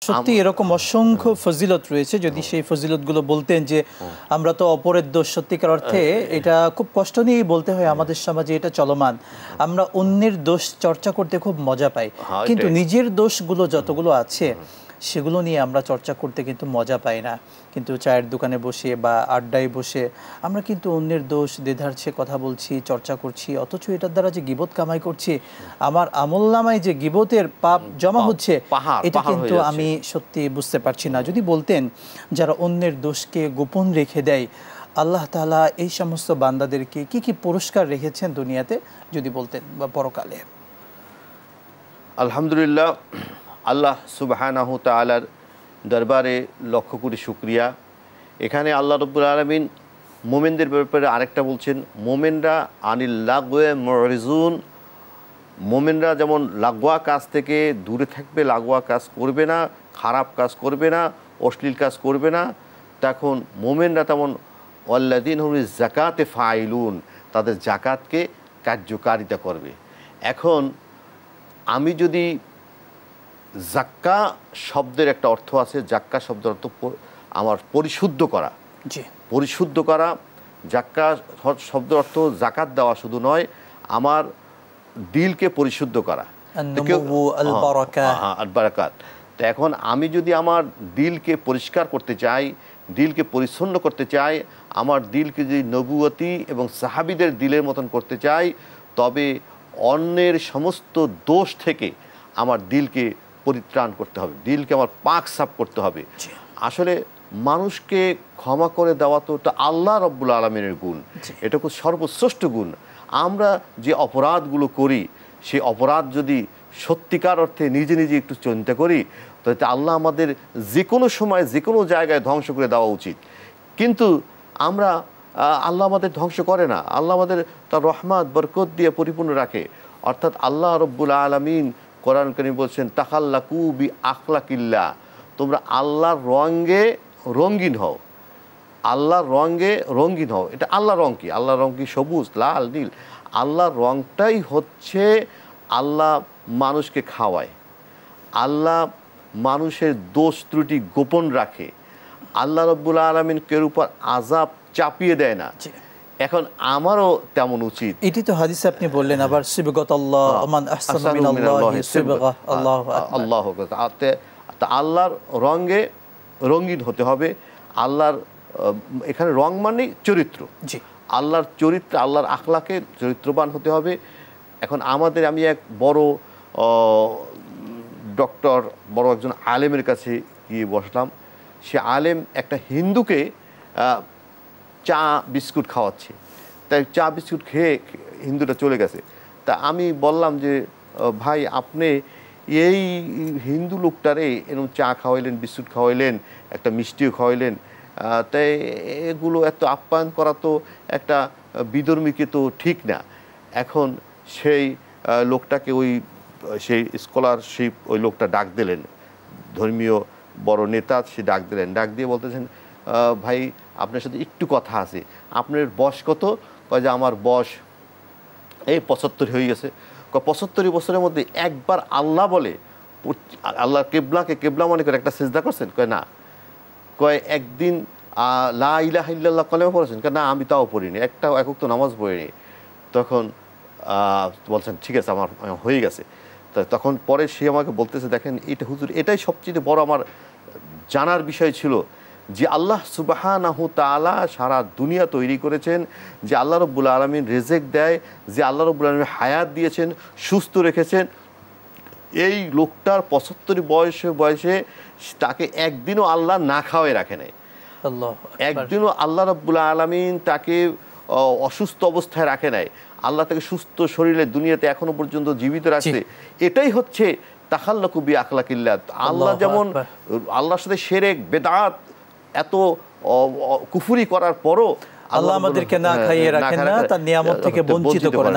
সত্যি এরকম অসংখ্য ফজিলত রয়েছে। যদি সেই ফজিলতগুলো বলতেন যে আমরা তো অপরের দোষ, সত্যিকার অর্থে এটা খুব কষ্ট নিয়েই বলতে হয়, আমাদের সমাজে এটা চলমান। আমরা অন্যের দোষ চর্চা করতে খুব মজা পাই, কিন্তু নিজের দোষগুলো যতগুলো আছে সেগুলো নিয়ে আমরা চর্চা করতে কিন্তু মজা পাই না। কিন্তু চায়ের দোকানে বসে বা আড্ডায় বসে আমরা কিন্তু অন্যের দোষ দ্বিধার্থে কথা বলছি, চর্চা করছি, অথচ এটার দ্বারা যে গীবত কামাই করছি, আমার আমলনামায় যে গীবতের পাপ জমা হচ্ছে, এটা কিন্তু আমি সত্যি বুঝতে পারছি না। যদি বলতেন যারা অন্যের দোষকে গোপন রেখে দেয়, আল্লাহ তাআলা এই সমস্ত বান্দাদেরকে কি কি পুরস্কার রেখেছেন দুনিয়াতে, যদি বলতেন, বা পরকালে। আলহামদুলিল্লাহ, আল্লাহ সুবহানাহু তাআলার দরবারে লক্ষ কোটি শুকরিয়া। এখানে আল্লাহ রাব্বুল আলামিন মুমিনদের ব্যাপারে আরেকটা বলছেন, মুমিনরা আনিল লাগওয়ে মুরিজুন, মুমিনরা যেমন লাগোয়া কাজ থেকে দূরে থাকবে, লাগোয়া কাজ করবে না, খারাপ কাজ করবে না, অশ্লীল কাজ করবে না, তখন মুমিনরা তেমন ওয়াল্লাযীনা হুম যাকাতে ফাইলুন, তাদের জাকাতকে কার্যকারিতা করবে। এখন আমি যদি জাক্কা শব্দের একটা অর্থ আছে, জাক্কা শব্দের অর্থ আমার পরিশুদ্ধ করা, পরিশুদ্ধ করা। জাক্কা শব্দের অর্থ জাকাত দেওয়া শুধু নয়, আমার দিলকে পরিশুদ্ধ করা, বারাকাত। তো এখন আমি যদি আমার দিলকে পরিষ্কার করতে চাই, দিলকে পরিচ্ছন্ন করতে চাই, আমার দিলকে যদি নবুয়তি এবং সাহাবীদের দিলের মতন করতে চাই, তবে অন্যের সমস্ত দোষ থেকে আমার দিলকে পরিত্রাণ করতে হবে, দিলকে আমার পাক সাফ করতে হবে। আসলে মানুষকে ক্ষমা করে দেওয়া তো এটা আল্লাহ রাব্বুল আলামিনের গুণ, এটা খুব সর্বশ্রেষ্ঠ গুণ। আমরা যে অপরাধগুলো করি, সেই অপরাধ যদি সত্যিকার অর্থে নিজে নিজে একটু চিন্তা করি, তাহলে আল্লাহ আমাদের যে কোনো সময় যে কোনো জায়গায় ধ্বংস করে দেওয়া উচিত। কিন্তু আমরা আল্লাহ আমাদের ধ্বংস করে না, আল্লাহ আমাদের তার রহমত বরকত দিয়ে পরিপূর্ণ রাখে। অর্থাৎ আল্লাহ রাব্বুল আলামিন কোরআন কারীম বলছেন, তাখাল্লাকু বি আখলাকিল্লাহ, তোমরা আল্লাহর রঙে রঙিন হও, আল্লাহর রঙে রঙিন হও। এটা আল্লাহর রং কি? আল্লাহর রং কি? সবুজ, লাল, নীল। আল্লাহর রংটাই হচ্ছে আল্লাহ মানুষকে খাওয়ায়, আল্লাহ মানুষের দোষ ত্রুটি গোপন রাখে, আল্লাহ রাব্বুল আলামিন কেউ উপর আযাব চাপিয়ে দেয় না। এখন আমারও তেমন উচিত। এটি তো হাদিসে আপনি বললেন আবার, সিবগাতাল্লাহ ওমান আহসানু মিনাল্লাহি সিবগা, আল্লাহু আকবার, আল্লাহু আকবার। আল্লাহর রঙে রঙিন হতে হবে। আল্লাহর এখানে রং মানে চরিত্র, আল্লাহর চরিত্র, আল্লাহর আখলাকে চরিত্রবান হতে হবে। এখন আমাদের, আমি এক বড় ডক্টর, বড় একজন আলেমের কাছে গিয়ে বসলাম। সে আলেম একটা হিন্দুকে চা বিস্কুট খাওয়াচ্ছে। তাই চা বিস্কুট খেয়ে হিন্দুটা চলে গেছে। তা আমি বললাম যে, ভাই আপনি এই হিন্দু লোকটারে এরকম চা খাওয়াইলেন, বিস্কুট খাওয়াইলেন, একটা মিষ্টিও খাওয়াইলেন, তাই এগুলো এত আপ্যায়ন করা তো একটা বিধর্মীকে তো ঠিক না। এখন সেই লোকটাকে সেই স্কলারশিপ ওই লোকটা ডাক দিলেন, ধর্মীয় বড় নেতা, সে ডাক দিলেন, ডাক দিয়ে বলতেছেন, ভাই আপনার সাথে একটু কথা আছে, আপনার বয়স কত? কয় যে আমার বয়স এই 75 হয়ে গেছে। 75 বছরের মধ্যে একবার আল্লাহ বলে, আল্লাহ কেবলাকে কেবলা মনে করে একটা সিজদা করছেন? কয় না। কয় একদিন লা ইলাহা ইল্লাল্লাহ কলেমা পড়েছেন? কয় না, আমি তাও পড়িনি, একটা একক তো নামাজ পড়িনি। তখন বলছেন ঠিক আছে, আমার হয়ে গেছে। তখন পরে সে আমাকে বলতেছে, দেখেন এটা হুজুর, এটাই সবচেয়ে বড় আমার জানার বিষয় ছিল, যে আল্লাহ সুবহানাহু তাআলা সারা দুনিয়া তৈরি করেছেন, যে আল্লাহ রাব্বুল আলামিন রিজিক দেয়, যে আল্লাহ রাব্বুল আলামিন হায়াত দিয়েছেন, সুস্থ রেখেছেন। এই লোকটার 75 বয়সে তাকে একদিনও আল্লাহ না খাওয়াই রাখে নাই, একদিনও আল্লাহ রাব্বুল আলামিন তাকে অসুস্থ অবস্থায় রাখে নাই। আল্লাহ তাকে সুস্থ শরীরে দুনিয়াতে এখনো পর্যন্ত জীবিত রাখছে। এটাই হচ্ছে তাখাল্লাকু বি আখলাকিল্লাহ। আল্লাহ যেমন আল্লাহর সাথে শিরক, বেদাত, এত কুফরি করার পরও আল্লাহ আমাদেরকে না খাইয়ে রাখেন না, তার নিয়ামত থেকে বঞ্চিত করেন।